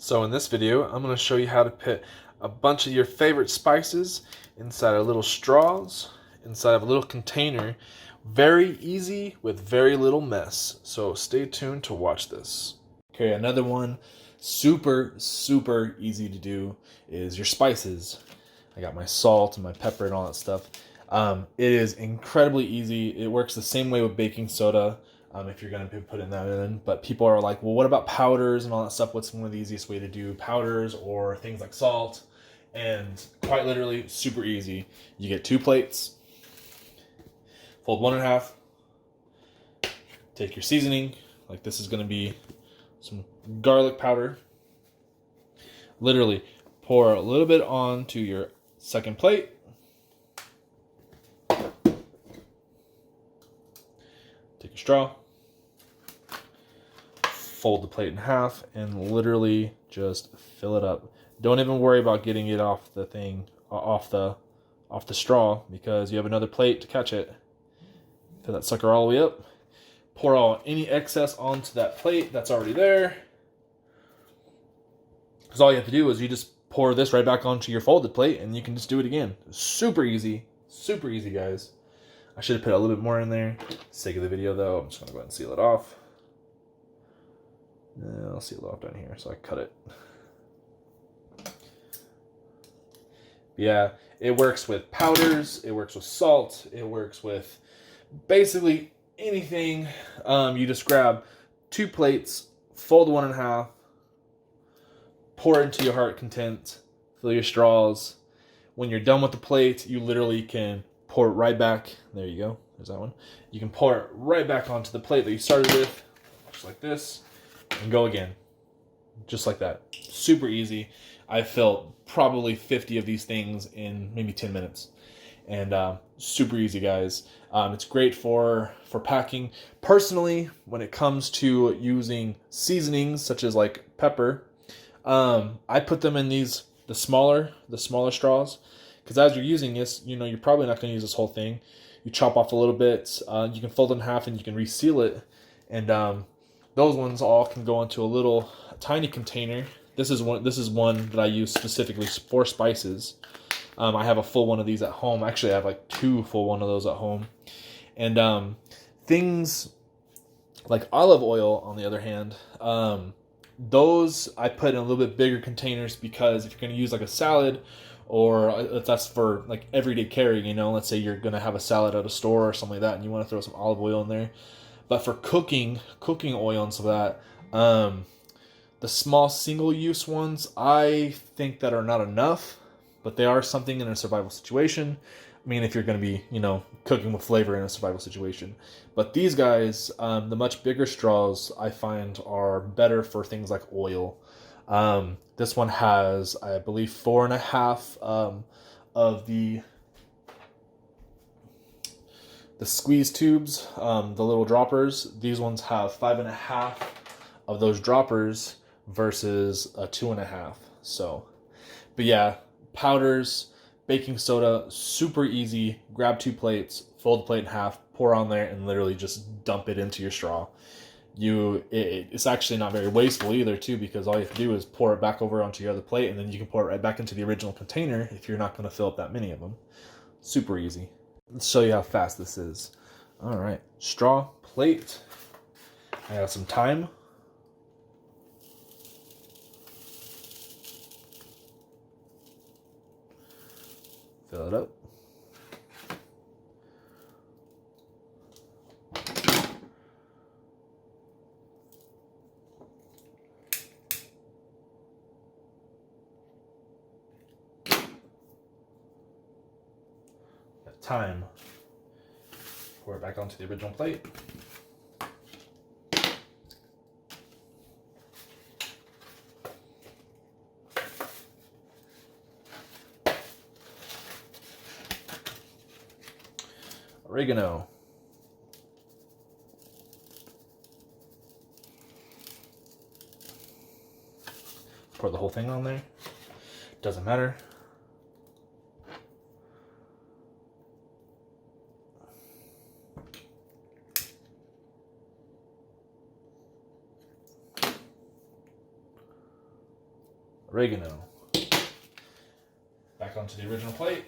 So in this video, I'm going to show you how to put a bunch of your favorite spices inside of little straws, inside of a little container. Very easy with very little mess. So stay tuned to watch this. Okay, another one, super easy to do is your spices. I got my salt and my pepper and all that stuff. It is incredibly easy. It works the same way with baking soda. If you're going to be putting that in. But people are like, well, what about powders and all that stuff? What's one of the easiest way to do powders or things like salt? And quite literally, super easy. You get 2 plates, fold one in half, take your seasoning, like this is going to be some garlic powder. Literally, pour a little bit onto your second plate. Take your straw, fold the plate in half, and literally just fill it up. Don't even worry about getting it off the thing, off the straw, because you have another plate to catch it. Fill that sucker all the way up. Pour all any excess onto that plate that's already there. Because all you have to do is you just pour this right back onto your folded plate, and you can just do it again. Super easy, guys. I should have put a little bit more in there. For the sake of the video, though, I'm just going to go ahead and seal it off. I'll seal it off down here, so I cut it. Yeah, it works with powders, it works with salt, it works with basically anything. You just grab 2 plates, fold one in half, pour it into your heart content, fill your straws. When you're done with the plate, you literally can pour it right back. There you go. There's that one. You can pour it right back onto the plate that you started with, just like this, and go again. Just like that. Super easy. I filled probably 50 of these things in maybe 10 minutes. And super easy, guys. It's great for packing. Personally, when it comes to using seasonings such as like pepper, I put them in the smaller straws, because as you're using this, you're probably not going to use this whole thing. You chop off a little bit. You can fold it in half and you can reseal it. And those ones all can go into a tiny container. This is one that I use specifically for spices. I have a full one of these at home. Actually, I have like 2 full one of those at home. And things like olive oil, on the other hand, those I put in a little bit bigger containers, because if you're going to use like a salad, or if that's for like everyday carry, let's say you're going to have a salad at a store or something like that, and you want to throw some olive oil in there. But for cooking oil and stuff like that, the small single-use ones, I think that are not enough, but they are something in a survival situation. I mean, if you're going to be, cooking with flavor in a survival situation. But these guys, the much bigger straws, I find are better for things like oil. This one has, I believe, 4.5 of the squeeze tubes, the little droppers. These ones have 5.5 of those droppers versus a 2.5. So, but yeah, powders, baking soda, super easy. Grab 2 plates, fold the plate in half, pour on there, and literally just dump it into your straw. It's actually not very wasteful either, too, because all you have to do is pour it back over onto your other plate, and then you can pour it right back into the original container if you're not going to fill up that many of them. Super easy. Let's show you how fast this is. All right, straw, plate. I got some thyme. Fill it up. Thyme. Pour it back onto the original plate. Oregano. Pour the whole thing on there. Doesn't matter. oregano. Back onto the original plate.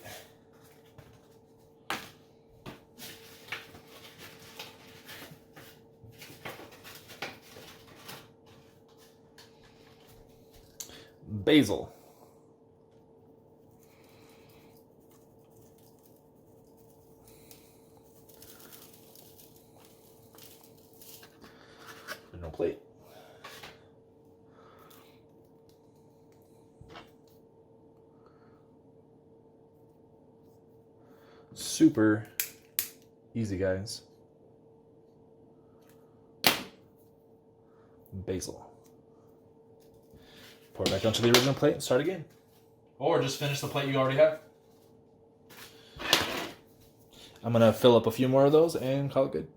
Basil. Original plate. Super easy, guys. Basil. Pour it back onto the original plate and start again. Or just finish the plate you already have. I'm going to fill up a few more of those and call it good.